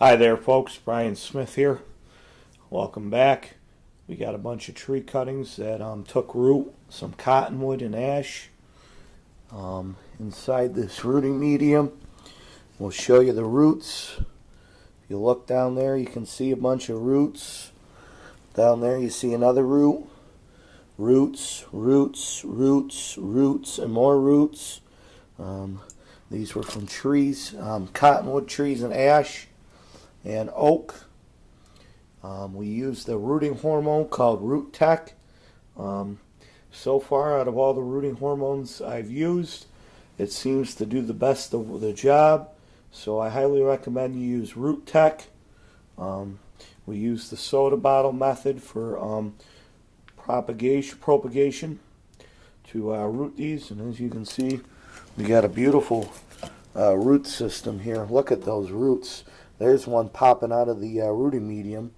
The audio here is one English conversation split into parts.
Hi there folks, Brian Smith here. Welcome back. We got a bunch of tree cuttings that took root, some cottonwood and ash inside this rooting medium. We'll show you the roots. If you look down there, you can see a bunch of roots. Down there you see another root. Roots, roots, roots, roots, and more roots. These were from trees, cottonwood trees and ash and oak. We used the rooting hormone called Root Tech. So far, out of all the rooting hormones I've used, it seems to do the best of the job. So I highly recommend you use Root Tech. We use the soda bottle method for propagation to root these. And as you can see, we got a beautiful root system here. Look at those roots. There's one popping out of the rooting medium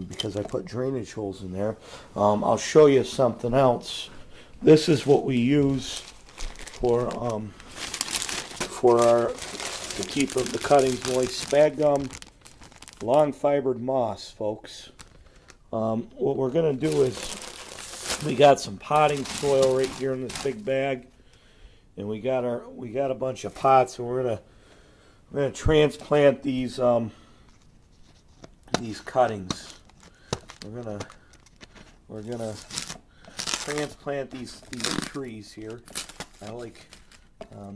because I put drainage holes in there. I'll show you something else. This is what we use for to keep the cuttings moist. Spag gum, long fibered moss, folks. What we're gonna do is we got some potting soil right here in this big bag, and we got a bunch of pots, and we're gonna transplant these cuttings. We're gonna transplant these trees here. I like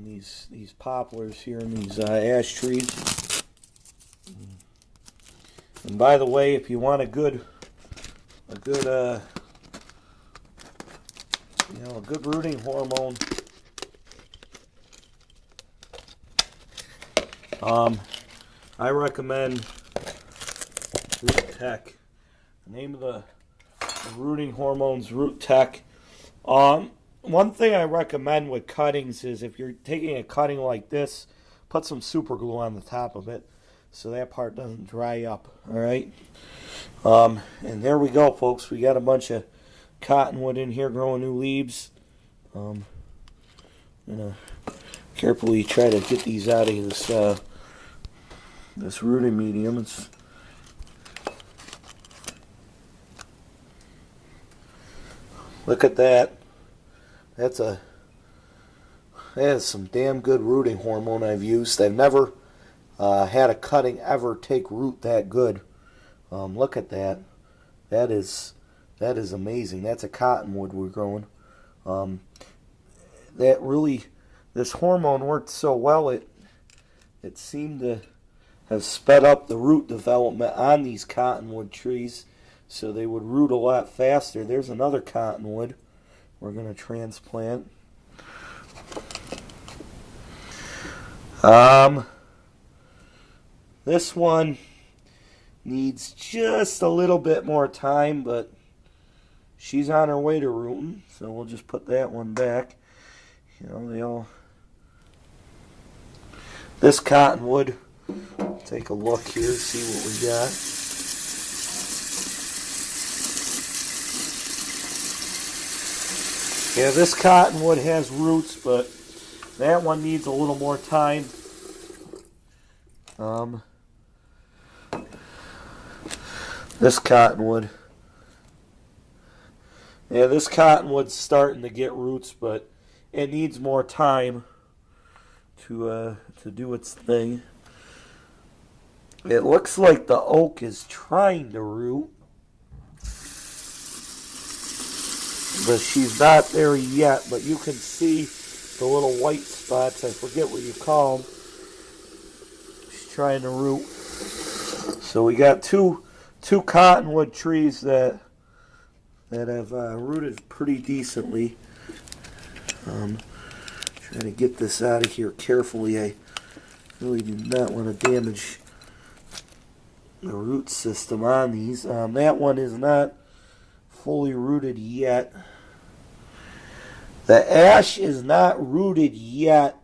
these poplars here and these ash trees. And by the way, if you want a good rooting hormone, I recommend Root Tech. The name of the rooting hormones, Root Tech. One thing I recommend with cuttings is if you're taking a cutting like this, put some super glue on the top of it so that part doesn't dry up. All right. And there we go, folks. We got a bunch of cottonwood in here growing new leaves. I'm gonna carefully try to get these out of this rooting medium. Look at that. That is some damn good rooting hormone I've used. I've never had a cutting ever take root that good. Look at that. That is amazing. That's a cottonwood we're growing. This hormone worked so well, it seemed to have sped up the root development on these cottonwood trees so they would root a lot faster. There's another cottonwood we're going to transplant. This one needs just a little bit more time, but she's on her way to rooting, so we'll just put that one back. This cottonwood, take a look here, see what we got. Yeah, this cottonwood has roots, but that one needs a little more time. This cottonwood. Yeah, this cottonwood's starting to get roots, but it needs more time to do its thing. It looks like the oak is trying to root, but she's not there yet. But you can see the little white spots. I forget what you call them. She's trying to root. So we got two cottonwood trees that have rooted pretty decently. Trying to get this out of here carefully. I really do not want to damage the root system on these. That one is not fully rooted yet. The ash is not rooted yet.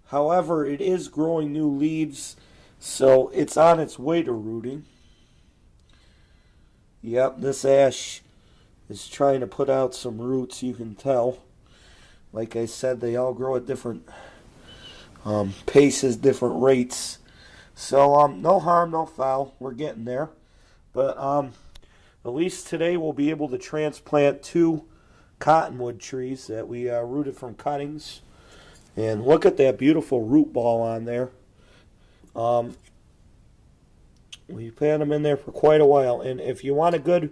However, it is growing new leaves, so it's on its way to rooting. Yep, this ash is trying to put out some roots, you can tell. Like I said, they all grow at different paces, different rates. So no harm, no foul. We're getting there. But at least today we'll be able to transplant 2 cottonwood trees that we rooted from cuttings. And look at that beautiful root ball on there. We planted them in there for quite a while. And if you want a good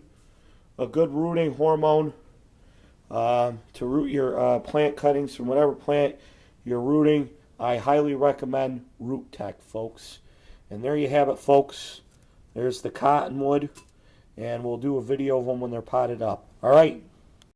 rooting hormone to root your plant cuttings from whatever plant you're rooting, I highly recommend Root Tech, folks. And there you have it, folks. There's the cottonwood, and we'll do a video of them when they're potted up. All right.